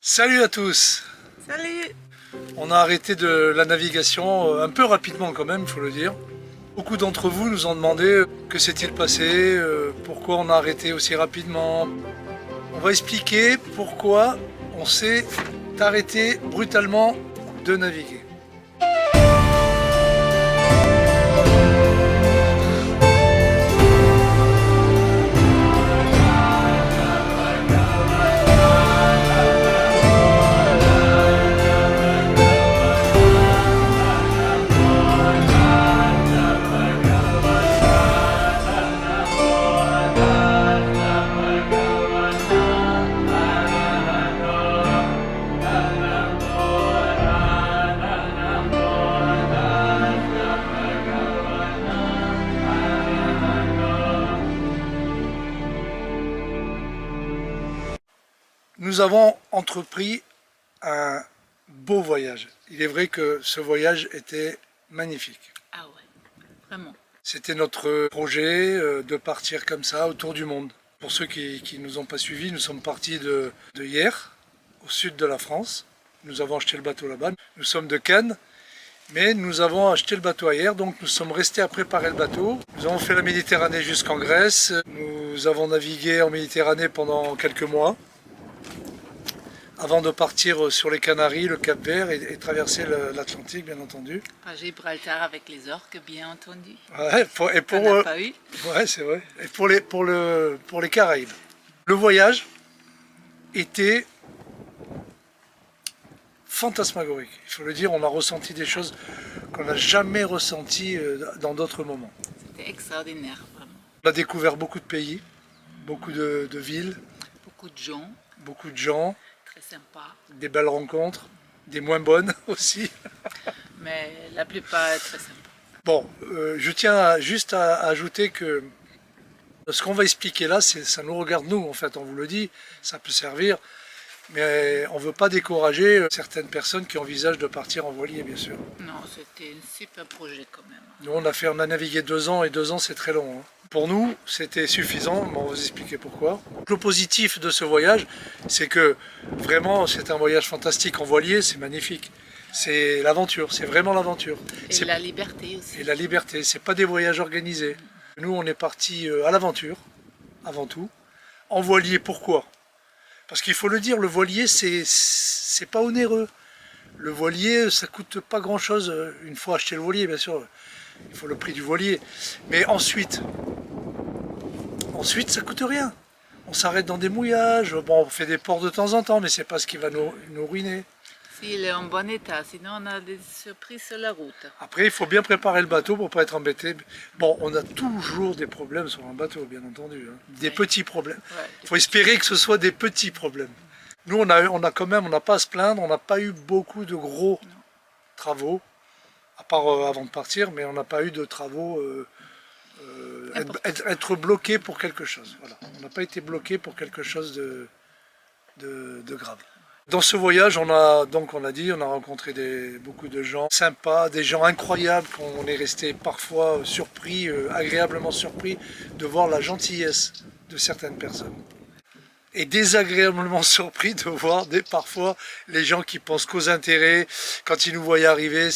Salut à tous! Salut! On a arrêté de la navigation un peu rapidement quand même, il faut le dire. Beaucoup d'entre vous nous ont demandé que s'est-il passé, pourquoi on a arrêté aussi rapidement. On va expliquer pourquoi on s'est arrêté brutalement de naviguer. Nous avons entrepris un beau voyage. Il est vrai que ce voyage était magnifique. Ah ouais, vraiment. C'était notre projet de partir comme ça autour du monde. Pour ceux qui ne nous ont pas suivis, nous sommes partis de Hyères, au sud de la France. Nous avons acheté le bateau là-bas. Nous sommes de Cannes, mais nous avons acheté le bateau à Hyères, donc nous sommes restés à préparer le bateau. Nous avons fait la Méditerranée jusqu'en Grèce. Nous avons navigué en Méditerranée pendant quelques mois, avant de partir sur les Canaries, le Cap-Vert et traverser l'Atlantique, bien entendu. À Gibraltar avec les orques, bien entendu. Ouais, On n'a pas eu. Ouais, c'est vrai. Et pour les Caraïbes. Le voyage était fantasmagorique. Il faut le dire, on a ressenti des choses qu'on n'a jamais ressenties dans d'autres moments. C'était extraordinaire, vraiment. On a découvert beaucoup de pays, beaucoup de villes, Beaucoup de gens, beaucoup de gens, très sympas. des belles rencontres, des moins bonnes aussi. Mais la plupart très sympas. Bon, je tiens juste à ajouter que ce qu'on va expliquer là, ça nous regarde nous, en fait, on vous le dit, ça peut servir, mais on ne veut pas décourager certaines personnes qui envisagent de partir en voilier, bien sûr. Non, c'était un super projet quand même. Nous, on a navigué 2 ans, et 2 ans, c'est très long. Hein. Pour nous, c'était suffisant, mais on va vous expliquer pourquoi. Le positif de ce voyage, c'est que vraiment, c'est un voyage fantastique en voilier, c'est magnifique. C'est l'aventure, c'est vraiment l'aventure. Et la liberté aussi. Et la liberté, c'est pas des voyages organisés. Nous, on est partis à l'aventure, avant tout. En voilier, pourquoi? Parce qu'il faut le dire, le voilier, c'est pas onéreux. Le voilier, ça coûte pas grand-chose. Une fois acheté le voilier, bien sûr, il faut le prix du voilier. Mais ensuite, ça coûte rien. On s'arrête dans des mouillages, bon, on fait des ports de temps en temps, mais c'est pas ce qui va nous ruiner. S'il est en bon état, sinon on a des surprises sur la route. Après, il faut bien préparer le bateau pour ne pas être embêté. Bon, on a toujours des problèmes sur un bateau, bien entendu. Hein. Des petits problèmes. Il faut espérer que ce soit des petits problèmes. Nous, on a quand même, on n'a pas à se plaindre, on n'a pas eu beaucoup de gros travaux, à part avant de partir, mais on n'a pas eu de travaux être bloqué pour quelque chose. Voilà. On n'a pas été bloqué pour quelque chose de grave. Dans ce voyage, on a rencontré beaucoup de gens sympas, des gens incroyables, qu'on est resté parfois surpris, agréablement surpris de voir la gentillesse de certaines personnes. Et désagréablement surpris de voir parfois les gens qui pensent qu'aux intérêts. Quand ils nous voient arriver,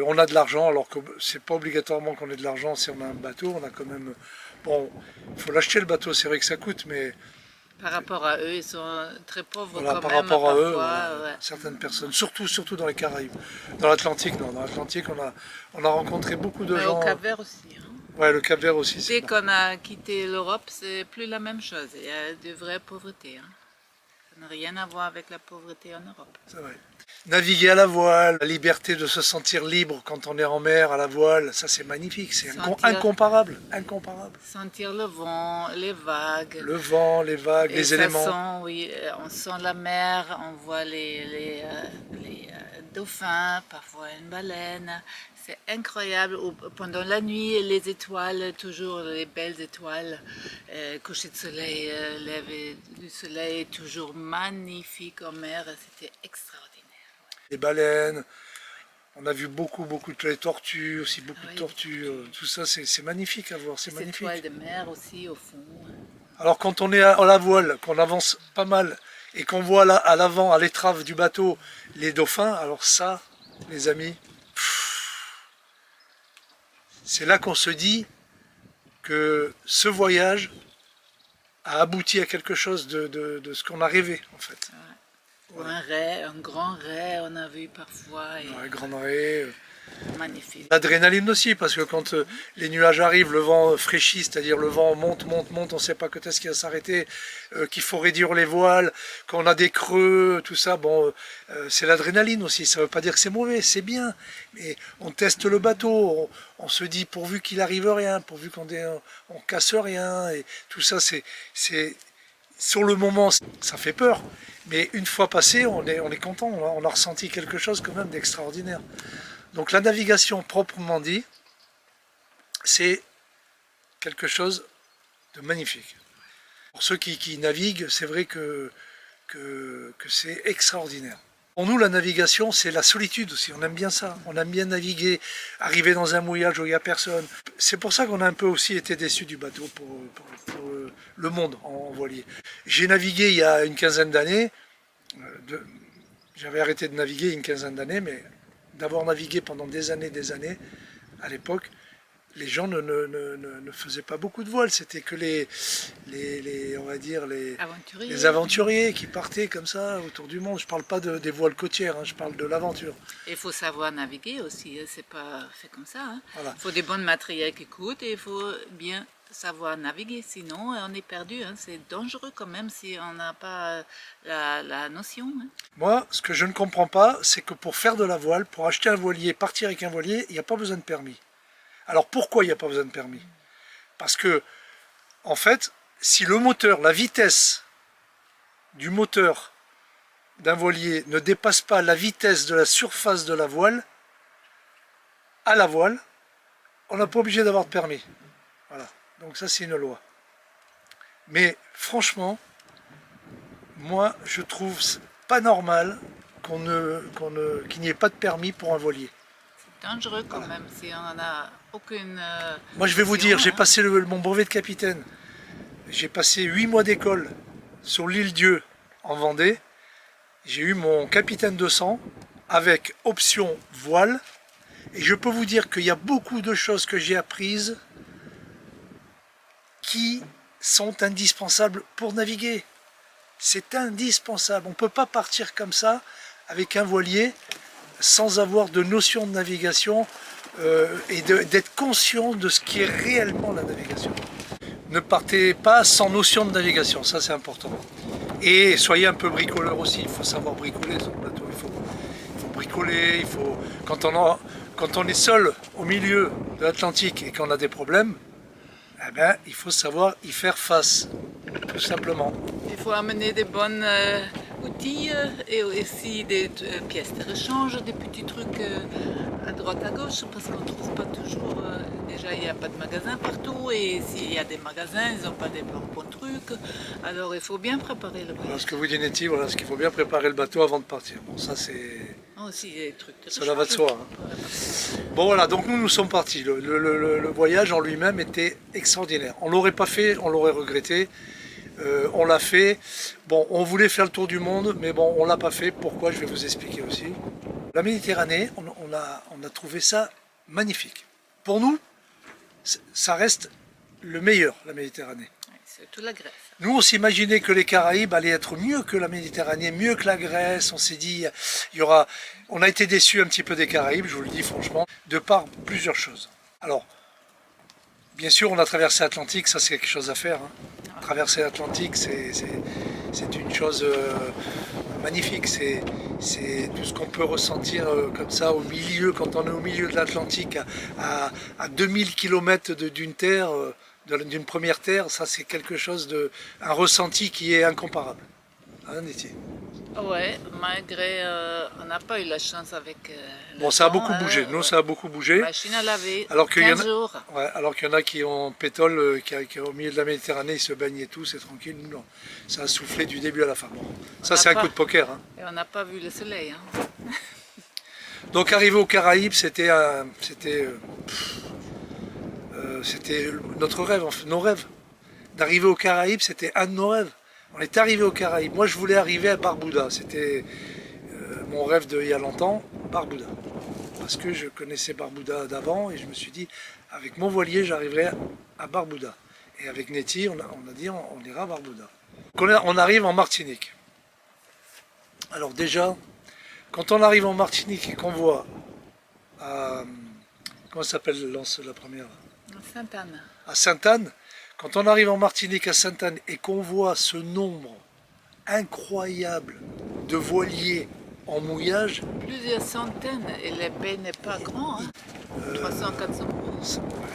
on a de l'argent, alors que c'est pas obligatoirement qu'on ait de l'argent si on a un bateau. On a quand même, bon, il faut l'acheter le bateau, c'est vrai que ça coûte, mais par rapport à eux, ils sont très pauvres voilà, quand par même. rapport à parfois, eux, voilà, ouais. certaines personnes, surtout dans les Caraïbes. Dans l'Atlantique, non. Dans l'Atlantique, on a rencontré beaucoup de Mais gens. au Cap-Vert aussi. Hein. Ouais, le Cap-Vert aussi. Dès qu'on a quitté l'Europe, c'est plus la même chose. Il y a de vraies pauvretés. Hein. Ça n'a rien à voir avec la pauvreté en Europe. C'est vrai. Naviguer à la voile, la liberté de se sentir libre quand on est en mer à la voile, ça c'est magnifique, c'est incomparable, incomparable. Sentir le vent, les vagues. Le vent, les vagues, les éléments. Oui, on sent la mer, on voit les dauphins, parfois une baleine. C'est incroyable. Pendant la nuit, les étoiles, toujours les belles étoiles, coucher de soleil, lever du soleil, toujours magnifique en mer. C'était extraordinaire. Les baleines, on a vu beaucoup de tortues, aussi beaucoup de tortues. Tout ça, c'est magnifique à voir, c'est magnifique. Les étoiles de mer aussi, au fond. Alors quand on est à la voile, qu'on avance pas mal, et qu'on voit là, à l'avant, à l'étrave du bateau, les dauphins, alors ça, les amis, c'est là qu'on se dit que ce voyage a abouti à quelque chose de ce qu'on a rêvé, en fait. Ou un ray, un grand ray, on a vu parfois. Et... Un grand ray. Magnifique. L'adrénaline aussi, parce que quand les nuages arrivent, le vent fraîchit, c'est-à-dire le vent monte, on ne sait pas quand est-ce qu'il va s'arrêter, qu'il faut réduire les voiles, qu'on a des creux, tout ça, bon, c'est l'adrénaline aussi, ça ne veut pas dire que c'est mauvais, c'est bien, mais on teste le bateau, on se dit pourvu qu'il arrive rien, pourvu qu'on casse rien, et tout ça, c'est sur le moment, ça fait peur, mais une fois passé, on est content, on a ressenti quelque chose quand même d'extraordinaire. Donc la navigation proprement dit, c'est quelque chose de magnifique. Pour ceux qui naviguent, c'est vrai que c'est extraordinaire. Pour nous, la navigation, c'est la solitude aussi. On aime bien ça. On aime bien naviguer, arriver dans un mouillage où il n'y a personne. C'est pour ça qu'on a un peu aussi été déçus du bateau pour le monde en voilier. J'ai navigué il y a une quinzaine d'années. J'avais arrêté de naviguer il y a une quinzaine d'années, mais d'avoir navigué pendant des années, à l'époque, les gens ne faisaient pas beaucoup de voiles. C'était que on va dire, les aventuriers qui partaient comme ça autour du monde. Je ne parle pas des voiles côtières, hein, je parle de l'aventure. Il faut savoir naviguer aussi, c'est pas fait comme ça. Hein. Voilà. Il faut des bons matériels qui coûtent et il faut bien savoir naviguer, sinon on est perdu. Hein. C'est dangereux quand même si on n'a pas la notion. Hein. Moi, ce que je ne comprends pas, c'est que pour faire de la voile, pour acheter un voilier, partir avec un voilier, il n'y a pas besoin de permis. Alors pourquoi il n'y a pas besoin de permis? Parce que, en fait, si le moteur, la vitesse du moteur d'un voilier ne dépasse pas la vitesse de la surface de la voile, à la voile, on n'a pas obligé d'avoir de permis. Voilà. Donc ça, c'est une loi. Mais franchement, moi, je trouve pas normal qu'il n'y ait pas de permis pour un voilier. C'est dangereux quand même, si on n'a aucune... Moi, je vais vous dire, j'ai passé mon brevet de capitaine. J'ai passé 8 mois d'école sur l'île Dieu, en Vendée. J'ai eu mon capitaine de sang avec option voile. Et je peux vous dire qu'il y a beaucoup de choses que j'ai apprises qui sont indispensables pour naviguer. C'est indispensable. On ne peut pas partir comme ça avec un voilier sans avoir de notion de navigation et d'être conscient de ce qui est réellement la navigation. Ne partez pas sans notion de navigation, ça c'est important. Et soyez un peu bricoleur aussi, il faut savoir bricoler sur le bateau. Il faut bricoler, quand on est seul au milieu de l'Atlantique et qu'on a des problèmes, eh ben, il faut savoir y faire face, tout simplement. Il faut amener des bons outils et aussi des pièces de rechange, des petits trucs à droite à gauche, parce qu'on ne trouve pas toujours... déjà, il n'y a pas de magasins partout, et s'il y a des magasins, ils n'ont pas des bons trucs. Alors, il faut bien préparer le bateau. Voilà ce que vous dit Nettie, voilà ce qu'il faut bien préparer le bateau avant de partir. Bon, ça c'est... Aussi des trucs de cela va de soi. Hein. Bon voilà, donc nous sommes partis. Le voyage en lui-même était extraordinaire. On ne l'aurait pas fait, on l'aurait regretté. On l'a fait. Bon, on voulait faire le tour du monde, mais bon, on ne l'a pas fait. Pourquoi? Je vais vous expliquer aussi. La Méditerranée, on a trouvé ça magnifique. Pour nous, ça reste le meilleur, la Méditerranée. C'est toute la Grèce. Nous, on s'imaginait que les Caraïbes allaient être mieux que la Méditerranée, mieux que la Grèce. On s'est dit, on a été déçus un petit peu des Caraïbes, je vous le dis franchement, de par plusieurs choses. Alors, bien sûr, on a traversé l'Atlantique, ça c'est quelque chose à faire. Hein. Traverser l'Atlantique, c'est une chose magnifique. C'est tout ce qu'on peut ressentir comme ça au milieu, quand on est au milieu de l'Atlantique, à 2000 km d'une terre. D'une première terre, ça c'est quelque chose un ressenti qui est incomparable. Hein, Nettie? Ouais, malgré on n'a pas eu la chance avec. Bon, ça a beaucoup bougé. Nous, ça a beaucoup bougé. Machine à laver. Alors qu'il y en 15 jours. Ouais, alors qu'il y en a qui ont pétole, qui au milieu de la Méditerranée, ils se baignaient tous, c'est tranquille. Nous, non. Ça a soufflé du début à la fin. Bon, ça c'est un coup de poker. Hein. Et on n'a pas vu le soleil. Hein. Donc arriver aux Caraïbes, c'était notre rêve, nos rêves. D'arriver aux Caraïbes, c'était un de nos rêves. On est arrivé aux Caraïbes. Moi, je voulais arriver à Barbuda. C'était mon rêve d'il y a longtemps, Barbuda. Parce que je connaissais Barbuda d'avant et je me suis dit, avec mon voilier, j'arriverai à Barbuda. Et avec Netty, on a dit, on ira à Barbuda. On arrive en Martinique. Alors déjà, quand on arrive en Martinique et qu'on voit, comment s'appelle la première? Sainte-Anne. À Sainte-Anne. Quand on arrive en Martinique à Sainte-Anne et qu'on voit ce nombre incroyable de voiliers en mouillage, Plusieurs centaines, et le baie n'est pas grand, hein. 300, 400.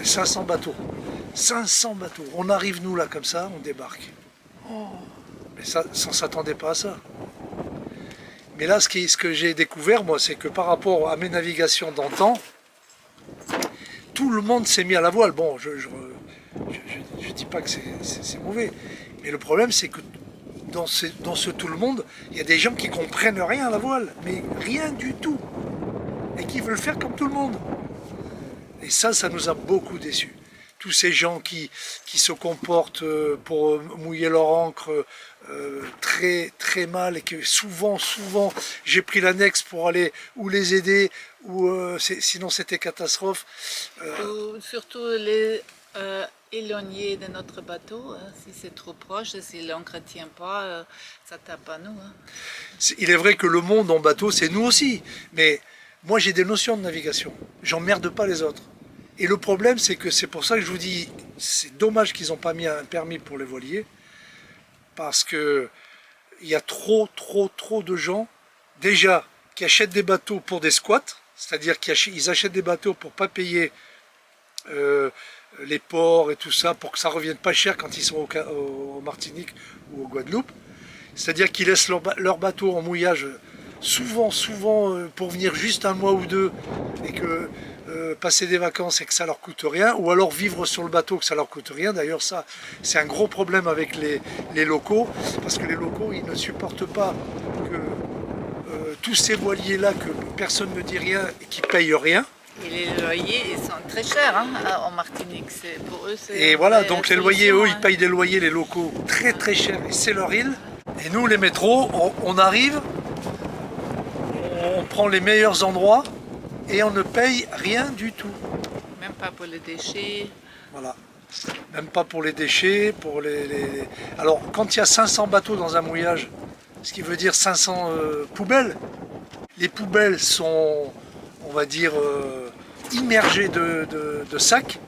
500 bateaux. 500 bateaux. On arrive nous là comme ça, on débarque. Mais ça, on s'attendait pas à ça. Mais là, ce que j'ai découvert, moi, c'est que par rapport à mes navigations d'antan, tout le monde s'est mis à la voile. Bon, je dis pas que c'est mauvais. Mais le problème, c'est que dans ce tout le monde, il y a des gens qui comprennent rien à la voile. Mais rien du tout. Et qui veulent faire comme tout le monde. Et ça nous a beaucoup déçus. Tous ces gens qui se comportent pour mouiller leur encre très très mal et que souvent j'ai pris l'annexe pour aller ou les aider ou sinon c'était catastrophe. Surtout les éloignés de notre bateau, hein. Si c'est trop proche, si l'encre ne tient pas, ça tape à nous, hein. Il est vrai que le monde en bateau c'est nous aussi, mais moi j'ai des notions de navigation, j'emmerde pas les autres. Et le problème, c'est que c'est pour ça que je vous dis, c'est dommage qu'ils n'ont pas mis un permis pour les voiliers, parce que il y a trop de gens, déjà, qui achètent des bateaux pour des squats, c'est-à-dire qu'ils achètent des bateaux pour ne pas payer les ports et tout ça, pour que ça ne revienne pas cher quand ils sont au Martinique ou au Guadeloupe. C'est-à-dire qu'ils laissent leur bateau en mouillage souvent pour venir juste un mois ou deux, et que passer des vacances et que ça leur coûte rien, ou alors vivre sur le bateau que ça leur coûte rien. D'ailleurs ça c'est un gros problème avec les locaux, parce que les locaux ils ne supportent pas que tous ces voiliers là que personne ne dit rien et qui payent rien. Et les loyers ils sont très chers, hein, en Martinique. Pour eux, et voilà, donc les loyers, eux, ils payent des loyers, les locaux, très chers, et c'est leur île. Et nous les métros, on arrive, on prend les meilleurs endroits et on ne paye rien du tout. Même pas pour les déchets. Voilà. Même pas pour les déchets, Alors, quand il y a 500 bateaux dans un mouillage, ce qui veut dire 500 poubelles, les poubelles sont, on va dire, immergées de sacs,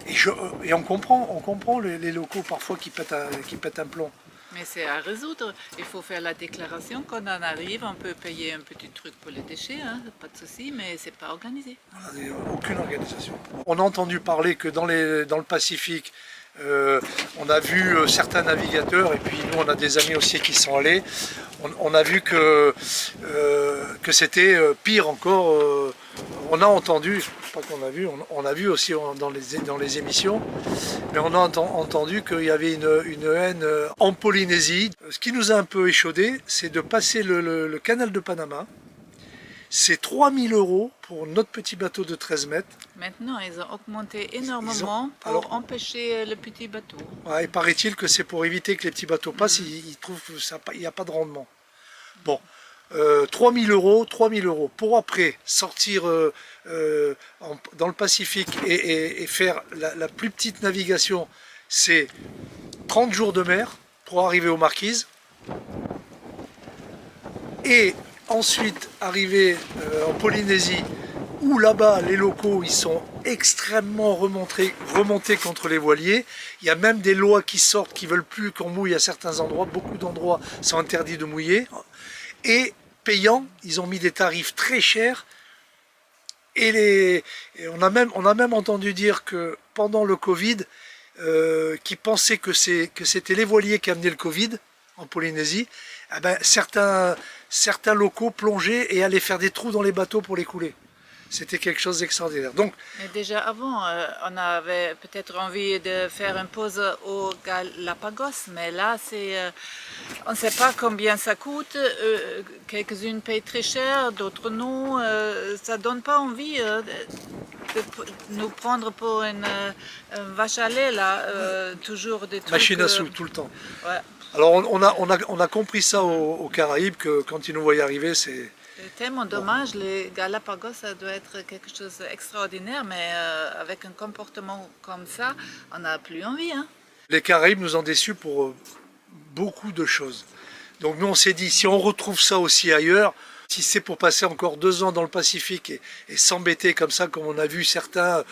et on comprend les locaux parfois qui pètent un plomb. Mais c'est à résoudre. Il faut faire la déclaration quand on arrive. On peut payer un petit truc pour les déchets, hein, pas de souci, mais c'est pas organisé. Voilà, aucune organisation. On a entendu parler que dans le Pacifique, on a vu certains navigateurs, et puis nous on a des amis aussi qui sont allés, on a vu que c'était pire encore. On a entendu, pas qu'on a vu, on a vu aussi dans les émissions, mais on a entendu qu'il y avait une haine en Polynésie. Ce qui nous a un peu échaudé, c'est de passer le canal de Panama. C'est 3 000 € pour notre petit bateau de 13 mètres. Maintenant, ils ont augmenté énormément pour empêcher le petit bateau. Ouais, et paraît-il que c'est pour éviter que les petits bateaux passent, ils trouvent qu'il n'y a pas de rendement. Bon, 3 000 € pour après sortir dans le Pacifique et faire la plus petite navigation, c'est 30 jours de mer pour arriver aux Marquises. Et ensuite arriver en Polynésie, où là-bas les locaux ils sont extrêmement remontés contre les voiliers. Il y a même des lois qui sortent qui veulent plus qu'on mouille à certains endroits. Beaucoup d'endroits sont interdits de mouiller. Et payants, ils ont mis des tarifs très chers. Et on a même entendu dire que pendant le Covid, qui pensaient que c'était les voiliers qui amenaient le Covid en Polynésie, eh ben, certains locaux plongeaient et allaient faire des trous dans les bateaux pour les couler. C'était quelque chose d'extraordinaire. Donc, mais déjà avant, on avait peut-être envie de faire une pause au Galapagos, mais là, on ne sait pas combien ça coûte. Quelques-unes payent très cher, d'autres non. Ça ne donne pas envie de nous prendre pour une vache à lait, là, toujours des trucs... Machine à sous, tout le temps. Ouais. Alors on a compris ça aux Caraïbes, que quand ils nous voyaient arriver, c'est... C'est tellement dommage, les Galapagos, ça doit être quelque chose d'extraordinaire, mais avec un comportement comme ça, on n'a plus envie. Hein. Les Caraïbes nous ont déçus pour beaucoup de choses. Donc nous on s'est dit, si on retrouve ça aussi ailleurs, si c'est pour passer encore 2 ans dans le Pacifique et s'embêter comme ça, comme on a vu certains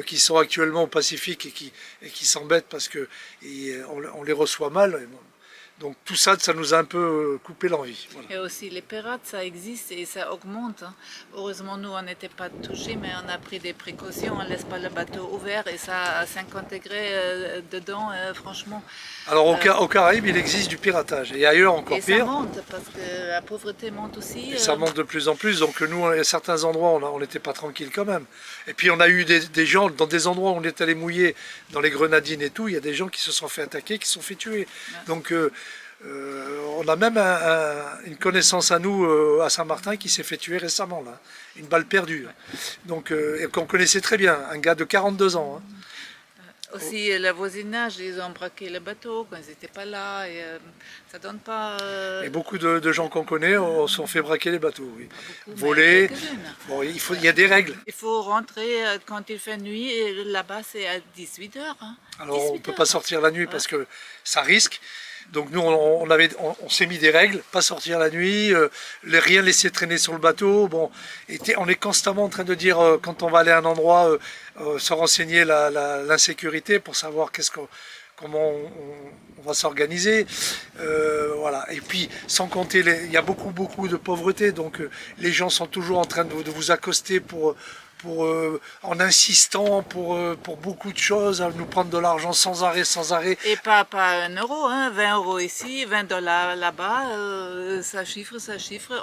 qui sont actuellement au Pacifique et qui s'embêtent parce qu'on les reçoit mal, donc tout ça, ça nous a un peu coupé l'envie. Voilà. Et aussi les pirates, ça existe et ça augmente. Hein. Heureusement, nous, on n'était pas touchés, mais on a pris des précautions. On ne laisse pas le bateau ouvert et ça, à 50 degrés dedans, franchement. Alors aux Caraïbes, il existe du piratage et ailleurs encore et pire. Ça monte parce que la pauvreté monte aussi. Et ça monte de plus en plus. Donc nous, à certains endroits, on n'était pas tranquille quand même. Et puis on a eu des gens, dans des endroits où on est allé mouiller, dans les Grenadines et tout, il y a des gens qui se sont fait attaquer, qui se sont fait tuer. Ouais. Donc on a même une connaissance à nous, à Saint-Martin, qui s'est fait tuer récemment, là. Une balle perdue. Ouais. Donc qu'on connaissait très bien, un gars de 42 ans. Hein. Aussi, le voisinage, ils ont braqué le bateau quand ils n'étaient pas là. Et, ça donne pas. Et beaucoup de gens qu'on connaît se sont fait braquer les bateaux, oui. Beaucoup, voler. Bon, il y a des règles. Il faut rentrer quand il fait nuit. Et là-bas, c'est à 18 h. Hein. Alors, 18 on ne peut pas sortir la nuit parce que ça risque. Donc nous, on s'est mis des règles, pas sortir la nuit, rien laisser traîner sur le bateau. Bon, on est constamment en train de dire, quand on va aller à un endroit, se renseigner l'insécurité pour savoir comment on va s'organiser. Voilà. Et puis, sans compter, il y a beaucoup de pauvreté, donc les gens sont toujours en train de vous accoster en insistant pour beaucoup de choses, à nous prendre de l'argent sans arrêt. Et pas 1 euro, hein, 20 € ici, 20 $ là-bas, ça chiffre.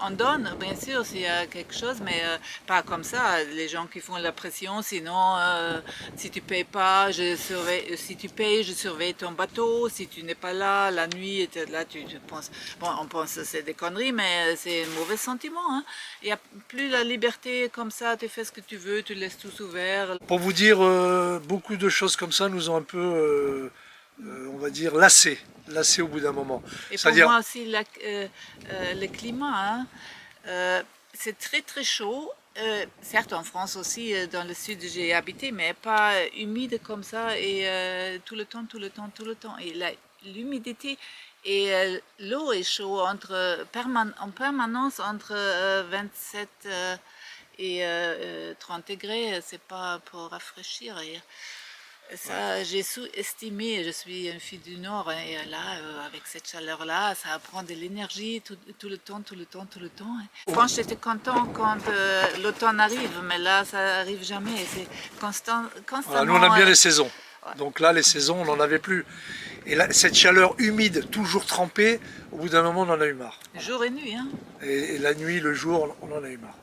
On donne, bien sûr, s'il y a quelque chose, mais pas comme ça. Les gens qui font la pression, sinon, si tu payes pas, si tu payes, je surveille ton bateau. Si tu n'es pas là, la nuit, là, tu penses... Bon, on pense que c'est des conneries, mais c'est un mauvais sentiment. Hein. Il n'y a plus la liberté comme ça, tu fais ce que tu veux. Tu laisses tout ouvert. Pour vous dire, beaucoup de choses comme ça nous ont un peu, on va dire, lassés au bout d'un moment. Et pour moi aussi, le climat, hein, c'est très chaud. Certes, en France aussi, dans le sud, j'ai habité, mais pas humide comme ça et tout le temps. Et l'humidité et l'eau est chaude en permanence entre 27 et 30 degrés, c'est pas pour rafraîchir. Et ça, j'ai sous-estimé, je suis une fille du Nord, et là, avec cette chaleur-là, ça prend de l'énergie tout le temps. Franchement, j'étais content quand l'automne arrive, mais là, ça arrive jamais. C'est constamment. Voilà, nous, on aime bien les saisons. Ouais. Donc là, les saisons, on n'en avait plus. Et là, cette chaleur humide, toujours trempée, au bout d'un moment, on en a eu marre. Jour et nuit. Hein. Et la nuit, le jour, on en a eu marre.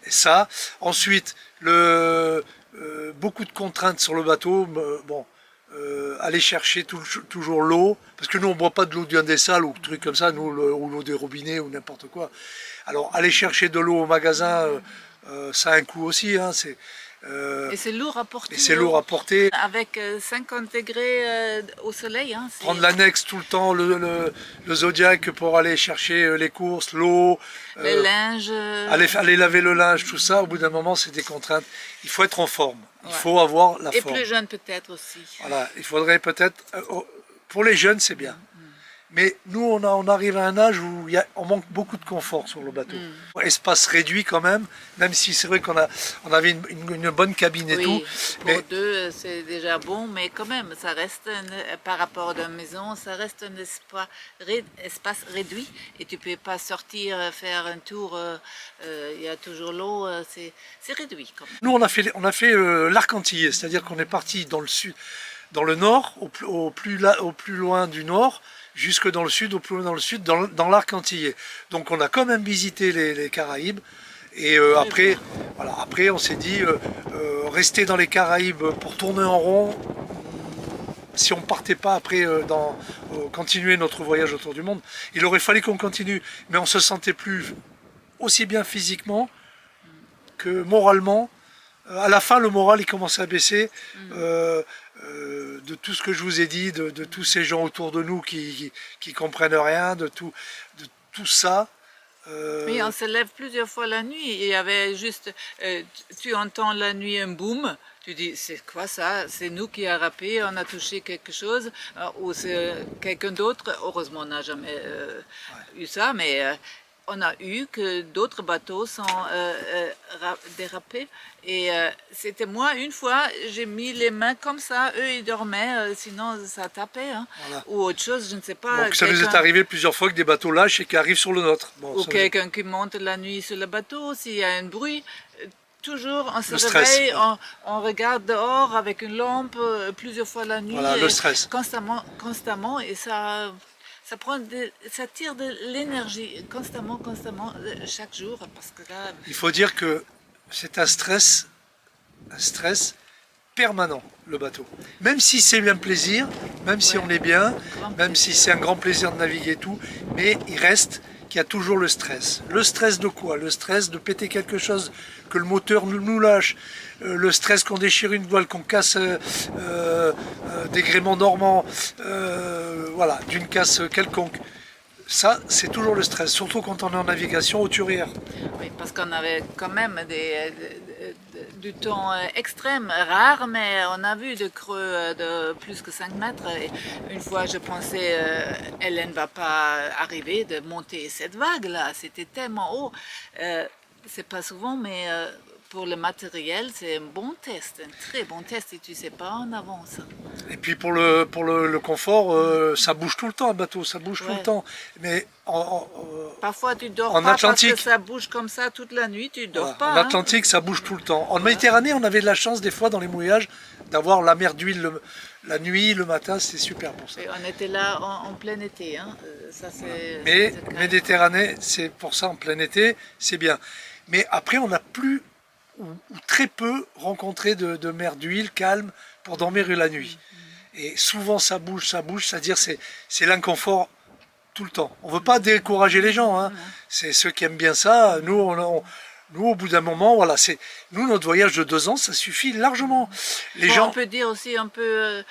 Et ça, ensuite, beaucoup de contraintes sur le bateau. Bon, aller chercher toujours l'eau, parce que nous on ne boit pas de l'eau du Indessal ou trucs comme ça, nous, ou l'eau des robinets ou n'importe quoi. Alors aller chercher de l'eau au magasin, ça a un coût aussi. Hein, et c'est lourd à porter. Et c'est lourd à porter. Avec 50 degrés au soleil. Hein, prendre l'annexe tout le temps, le Zodiac pour aller chercher les courses, l'eau. Le linge. Aller laver le linge, tout ça, au bout d'un moment, c'est des contraintes. Il faut être en forme. Il faut avoir la forme. Et plus jeune peut-être aussi. Voilà, il faudrait peut-être... pour les jeunes, c'est bien. Mais nous, on arrive à un âge où on manque beaucoup de confort sur le bateau. Espace réduit quand même si c'est vrai qu'on avait une bonne cabine et tout. Pour deux, c'est déjà bon, mais quand même, ça reste, par rapport à une maison, ça reste un espace réduit. Et tu ne peux pas sortir, faire un tour, il y a toujours l'eau, c'est réduit quand même. Nous, on a fait l'arc antillais, c'est-à-dire qu'on est parti dans le sud, dans le nord, au plus loin du nord, jusque dans le sud, au plus loin dans le sud, dans l'arc antillais. Donc on a quand même visité les Caraïbes. Et après, on s'est dit, rester dans les Caraïbes pour tourner en rond, si on ne partait pas après continuer notre voyage autour du monde, il aurait fallu qu'on continue. Mais on ne se sentait plus aussi bien physiquement que moralement À la fin, le moral il commence à baisser de tout ce que je vous ai dit, de tous ces gens autour de nous qui comprennent rien, de tout ça. Oui, on se lève plusieurs fois la nuit. Il y avait juste, tu entends la nuit un boom, tu dis c'est quoi ça? C'est nous qui a râpé, on a touché quelque chose, ou c'est quelqu'un d'autre. Heureusement, on n'a jamais eu ça, mais on a eu que d'autres bateaux sont dérapés. Et c'était moi, une fois, j'ai mis les mains comme ça, eux ils dormaient, sinon ça tapait. Hein. Voilà. Ou autre chose, je ne sais pas. Donc ça nous est arrivé plusieurs fois que des bateaux lâchent et qui arrivent sur le nôtre. Bon, ou quelqu'un qui monte la nuit sur le bateau, s'il y a un bruit. Toujours, on se réveille, on regarde dehors avec une lampe plusieurs fois la nuit. Voilà, le stress. Constamment, et ça tire de l'énergie constamment, chaque jour. Parce que là, il faut dire que c'est un stress permanent, le bateau. Même si c'est un plaisir, même si on est bien, même si c'est un grand plaisir de naviguer et tout, mais il reste qu'il y a toujours le stress. Le stress de quoi? Le stress de péter quelque chose, que le moteur nous lâche, le stress qu'on déchire une voile, qu'on casse des gréements dormants, voilà, d'une casse quelconque. Ça, c'est toujours le stress, surtout quand on est en navigation hauturière. Oui, parce qu'on avait quand même du temps extrême, rare, mais on a vu de creux de plus que 5 mètres. Et une fois, je pensais, elle ne va pas arriver de monter cette vague-là. C'était tellement haut. C'est pas souvent, mais pour le matériel, c'est un bon test, un très bon test, et tu sais pas en avance. Et puis pour le confort, ça bouge tout le temps un bateau, ça bouge tout le temps. Mais parfois tu dors en pas Atlantique, parce que ça bouge comme ça toute la nuit, tu dors pas. En Atlantique, ça bouge tout le temps. En Méditerranée, on avait de la chance des fois dans les mouillages d'avoir la mer d'huile la nuit, le matin, c'est super pour ça. Et on était là en plein été. Hein. Ça, mais Méditerranée, c'est pour ça en plein été, c'est bien. Mais après, on n'a plus ou très peu rencontré de mer d'huile calme pour dormir la nuit. Et souvent ça bouge, c'est-à-dire c'est l'inconfort tout le temps. On ne veut pas décourager les gens, hein. C'est ceux qui aiment bien ça. Nous, au bout d'un moment, voilà, nous, notre voyage de 2 ans, ça suffit largement. Les gens... On peut dire aussi, on peut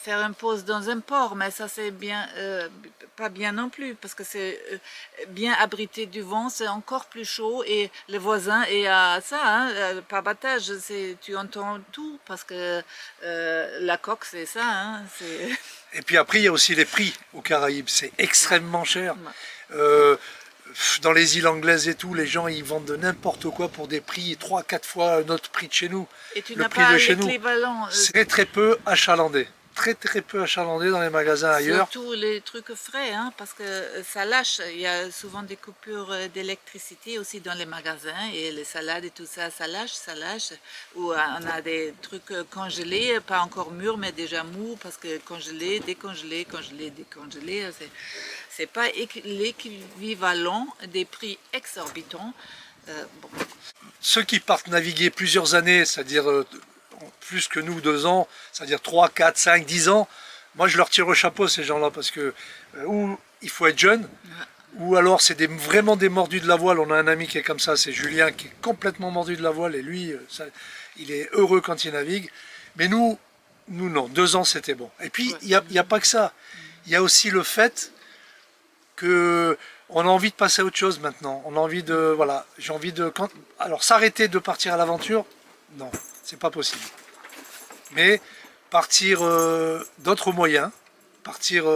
faire une pause dans un port, mais ça c'est bien, pas bien non plus, parce que c'est bien abrité du vent, c'est encore plus chaud, et le voisin est à ça, hein, par battage, tu entends tout, parce que la coque c'est ça. Hein, et puis après, il y a aussi les prix aux Caraïbes, c'est extrêmement cher. Dans les îles anglaises et tout, les gens ils vendent de n'importe quoi pour des prix 3-4 fois notre prix de chez nous. Et tu le n'as prix pas de chez nous, l'équivalent. c'est très peu achalandé. Très peu achalandé dans les magasins ailleurs. Surtout les trucs frais, hein, parce que ça lâche. Il y a souvent des coupures d'électricité aussi dans les magasins, et les salades et tout ça, ça lâche. Ou on a des trucs congelés, pas encore mûrs, mais déjà mous, parce que congelés, décongelés, décongelés, c'est pas l'équivalent des prix exorbitants. Bon. Ceux qui partent naviguer plusieurs années, c'est-à-dire plus que nous, 2 ans, c'est-à-dire 3, 4, 5, 10 ans, moi je leur tire au chapeau ces gens-là, parce que ou il faut être jeune, ou alors c'est vraiment des mordus de la voile. On a un ami qui est comme ça, c'est Julien, qui est complètement mordu de la voile, et lui, il est heureux quand il navigue. Mais nous non, 2 ans c'était bon. Et puis il n'y a pas que ça, il y a aussi le fait que on a envie de passer à autre chose maintenant. On a envie de, voilà, j'ai envie de, alors s'arrêter de partir à l'aventure, non, c'est pas possible. Mais partir d'autres moyens, partir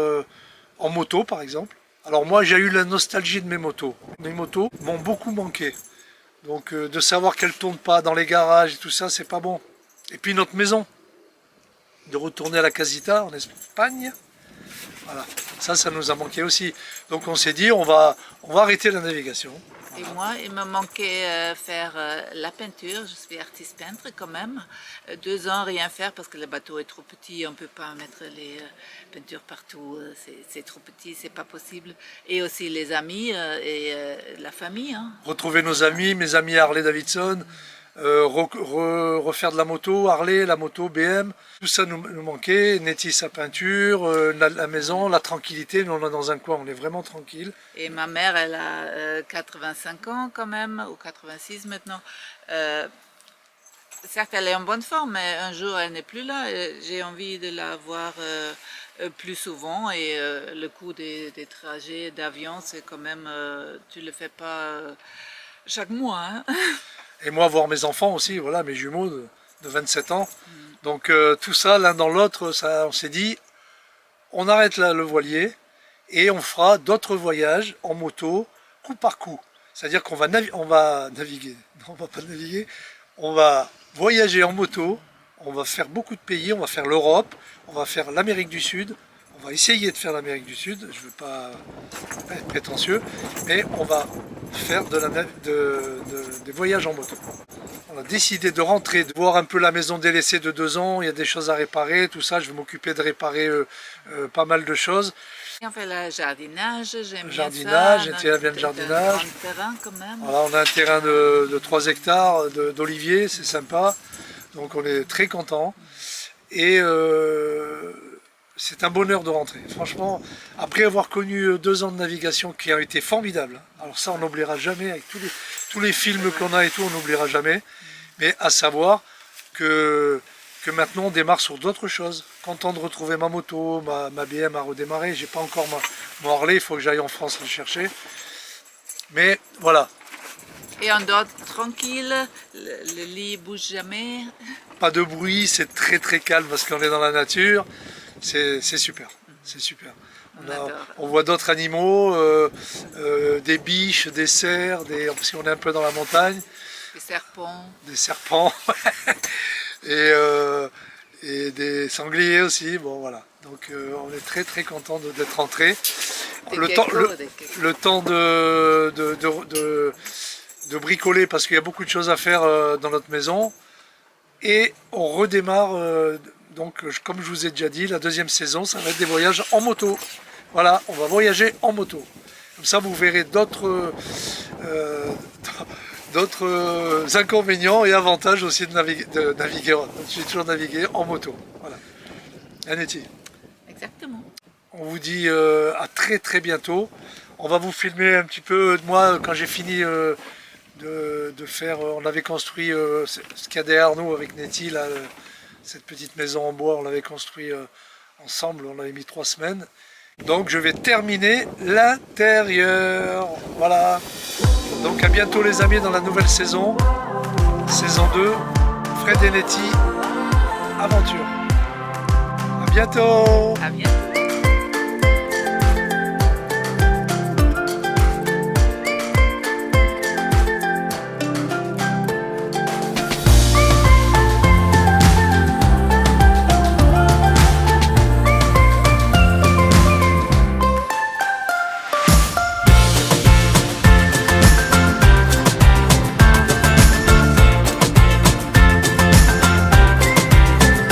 en moto par exemple. Alors moi j'ai eu la nostalgie de mes motos. Mes motos m'ont beaucoup manqué. Donc de savoir qu'elles ne tournent pas dans les garages et tout ça, c'est pas bon. Et puis notre maison, de retourner à la Casita en Espagne. Voilà, ça nous a manqué aussi. Donc on s'est dit, on va arrêter la navigation. Et moi, il me manquait faire la peinture. Je suis artiste peintre quand même. 2 ans, rien faire parce que le bateau est trop petit. On ne peut pas mettre les peintures partout. C'est trop petit, c'est pas possible. Et aussi les amis et la famille. Hein. Retrouver nos amis, mes amis Harley Davidson. Refaire de la moto, Harley, la moto, BM, tout ça nous manquait. Nettie sa peinture, la maison, la tranquillité, nous on est dans un coin, on est vraiment tranquille. Et ma mère, elle a 85 ans quand même, ou 86 maintenant. certes, elle est en bonne forme, mais un jour, elle n'est plus là. J'ai envie de la voir plus souvent et le coût des trajets d'avion, c'est quand même, tu le fais pas chaque mois. Hein. Et moi, voir mes enfants aussi, voilà, mes jumeaux de 27 ans. Donc tout ça, l'un dans l'autre, ça, on s'est dit, on arrête là le voilier et on fera d'autres voyages en moto, coup par coup. C'est-à-dire qu'on va, on va naviguer, non, on va pas naviguer, on va voyager en moto, on va faire beaucoup de pays, on va faire l'Europe, on va faire l'Amérique du Sud, on va essayer de faire l'Amérique du Sud, je ne veux pas être prétentieux, mais on va faire des voyages en moto. On a décidé de rentrer, de voir un peu la maison délaissée de 2 ans, il y a des choses à réparer, tout ça, je vais m'occuper de réparer pas mal de choses. Et on fait le jardinage, j'aime bien Jardinage, ça. j'étais bien le jardinage. Un terrain quand même. Voilà, on a un terrain de 3 hectares d'oliviers, c'est sympa, donc on est très contents. Et c'est un bonheur de rentrer. Franchement, après avoir connu 2 ans de navigation qui ont été formidables, alors ça on n'oubliera jamais, avec tous les films qu'on a et tout, on n'oubliera jamais, mais à savoir que maintenant on démarre sur d'autres choses. Content de retrouver ma moto, ma BM a redémarré, j'ai pas encore mon Harley, il faut que j'aille en France le chercher. Mais voilà. Et on dort tranquille, le lit bouge jamais. Pas de bruit, c'est très très calme parce qu'on est dans la nature. C'est super, c'est super. On voit d'autres animaux, des biches, des cerfs, si on est un peu dans la montagne. Des serpents. Des serpents. et des sangliers aussi. Bon voilà. Donc on est très très content d'être rentré. Le temps de bricoler parce qu'il y a beaucoup de choses à faire dans notre maison. Et on redémarre, donc comme je vous ai déjà dit, la 2e saison, ça va être des voyages en moto. Voilà, on va voyager en moto. Comme ça, vous verrez d'autres inconvénients et avantages aussi de naviguer. J'ai toujours navigué en moto. Voilà. Annette. Exactement. On vous dit à très très bientôt. On va vous filmer un petit peu de moi quand j'ai fini de faire. On avait construit ce qu'il y a derrière nous avec Nettie, là, cette petite maison en bois. On l'avait construit ensemble. On avait mis 3 semaines. Donc je vais terminer l'intérieur. Voilà. Donc à bientôt les amis dans la nouvelle saison. Saison 2. Fred et Nettie. Aventure. À bientôt. À bientôt.